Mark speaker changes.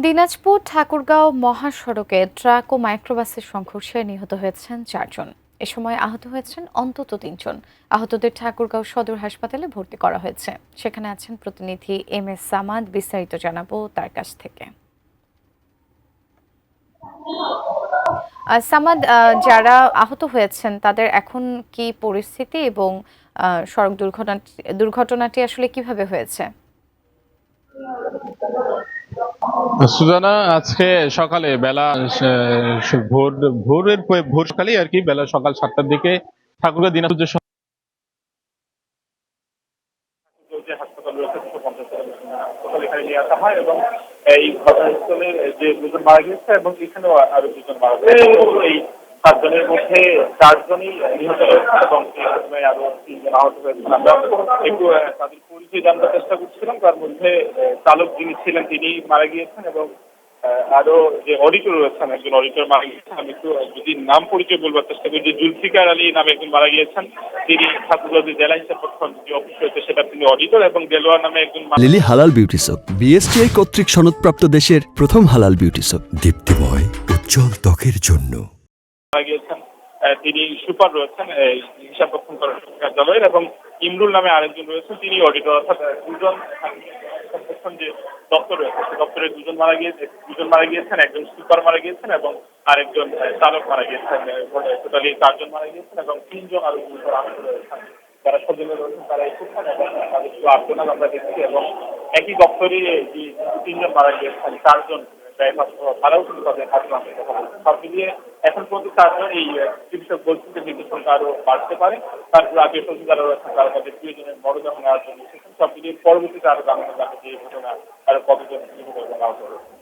Speaker 1: দিনাজপুর ঠাকুরগাঁও মহাসড়কে ট্রাক ও মাইক্রোবাসের সংঘর্ষে নিহত হয়েছেন 4 জন। এ সময় আহত হয়েছেন অন্তত 3 জন। আহতদের ঠাকুরগাঁও সদর হাসপাতালে ভর্তি করা হয়েছে। সেখানে আছেন প্রতিনিধি MS সামাদ। বিস্তারিত জানাবো তার কাছ থেকে। সামাদ, যারা আহত হয়েছেন তাদের এখন কি পরিস্থিতি এবং সড়ক দুর্ঘটনাটি আসলে কিভাবে হয়েছে?
Speaker 2: সুজানা, আজকে সকালে বেলা ভোর ভোরের ভোর সকালেই আর কি, বেলা সকাল 7টার দিকে ঠাকুরগাঁও দিনাজপুর যে হাসপাতাল রয়েছে 250 হাসপাতাল এখানে নিয়ে আসা হয় এবং এই ঘটনাস্থলে যে দুজন মারা গেছে এবং এখানেও আরো দুজন মারা গেছে। এই 7 জনের মধ্যে 4 জনই নিহত হয়েছে এবং এই ঘটনায় আরো 3 জন আহত হয়েছেন। আমরা একটু তাদের পরিচয় জানতে চেষ্টা করছিলাম। তার মধ্যে চালক যিনি ছিলেন তিনি মারা গিয়েছেন এবং আরো যে অডিটর রয়েছেন, একজন অডিটর মারা গিয়েছেন। আমি একটু যদি নাম পরিচয় বলবার চেষ্টা করি, যে জুলফিকার আলী নামে একজন মারা গিয়েছেন, তিনি ঠাকুরগাঁও জেলা হিসাব পক্ষের যে অফিস রয়েছে সেটা তিনি অডিটর, এবং দেলোয়ার নামে একজন
Speaker 3: লিলি হালাল বিউটি সোপ, বিএসটিআই কর্তৃক সনদপ্রাপ্ত দেশের প্রথম হালাল বিউটি সোপ, দীপ্তিময় উজ্জ্বল ত্বকের জন্য।
Speaker 2: মারা গিয়েছেন, তিনি সুপার রয়েছেন হিসাব রক্ষণ কার্যালয়ের, এবং ইমরুল নামে আরেকজন রয়েছেন, তিনি অডিটর। অর্থাৎ দুজন যে দপ্তর রয়েছে সেই দপ্তরে দুজন মারা গিয়েছেন, একজন সুপার মারা গিয়েছেন এবং আরেকজন চালক মারা গিয়েছেন। টোটালি 4 জন মারা গিয়েছেন এবং 3 জন আরো আহত রয়েছেন। যারা সজ্জনে রয়েছেন তারা এসেছেন এবং তাদের একটু আর্তনাদ আমরা দেখছি, এবং একই দপ্তরে যে 3 জন মারা গিয়েছেন 4 জন তারাও কিন্তু তাদের হাসপাতালে কথা বলছেন। সব মিলিয়ে এখন পর্যন্ত 4 জন, এই চিকিৎসক বলছেন যে মৃত্যুর সংখ্যা আরো বাড়তে পারে। তারপর আত্মীয় স্বজন যারা রয়েছেন তারা তাদের প্রিয়জনের মরদেহ নেওয়ার জন্য এসেছেন। সব মিলিয়ে পরবর্তীতে আরো জানানো যাবে যে এই ঘটনা আরো কতজন নিহত এবং আহত হয়েছে।